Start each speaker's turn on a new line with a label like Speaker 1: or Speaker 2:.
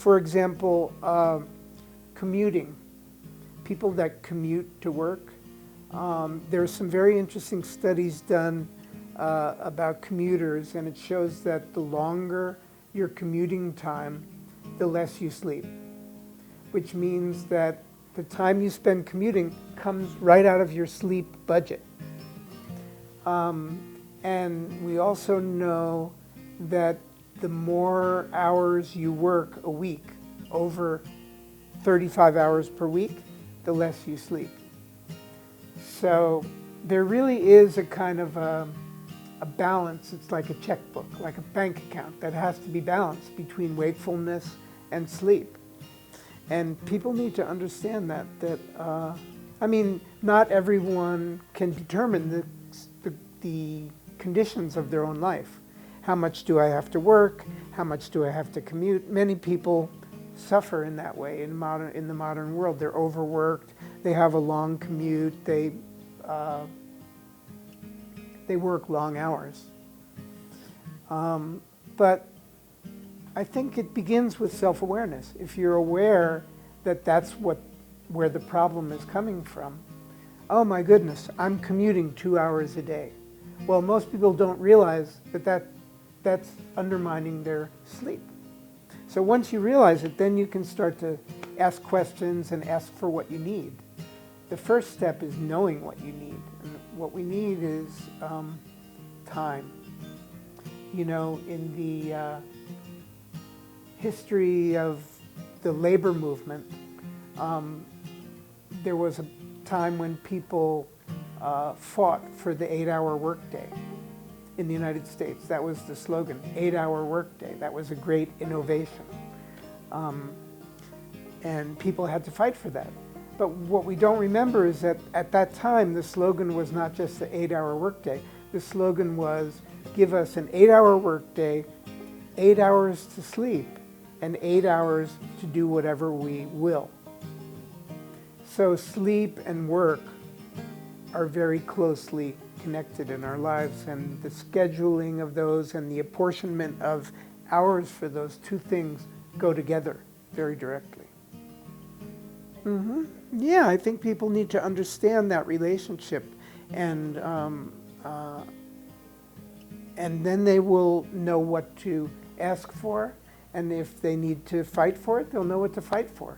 Speaker 1: For example, commuting. People that commute to work. There's some very interesting studies done about commuters, and it shows that the longer your commuting time, the less you sleep, which means that the time you spend commuting comes right out of your sleep budget. And we also know that the more hours you work a week, over 35 hours per week, the less you sleep. So there really is a kind of a balance. It's like a checkbook, like a bank account that has to be balanced between wakefulness and sleep. And people need to understand that I mean, not everyone can determine the conditions of their own life. How much do I have to work? How much do I have to commute? Many people suffer in that way in the modern world. They're overworked. They have a long commute. They work long hours. But I think it begins with self-awareness. If you're aware that that's where the problem is coming from, oh my goodness, I'm commuting 2 hours a day. Well, most people don't realize that that's undermining their sleep. So once you realize it, then you can start to ask questions and ask for what you need. The first step is knowing what you need. And what we need is time. You know, in the history of the labor movement, there was a time when people fought for the 8-hour workday in the United States. That was the slogan, 8-hour workday. That was a great innovation. And people had to fight for that. But what we don't remember is that at that time, the slogan was not just the 8-hour workday. The slogan was, give us an 8-hour workday, 8 hours to sleep, and 8 hours to do whatever we will. So sleep and work are very closely connected in our lives, and the scheduling of those and the apportionment of hours for those two things go together very directly. Yeah, I think people need to understand that relationship, and then they will know what to ask for, and if they need to fight for it, they'll know what to fight for.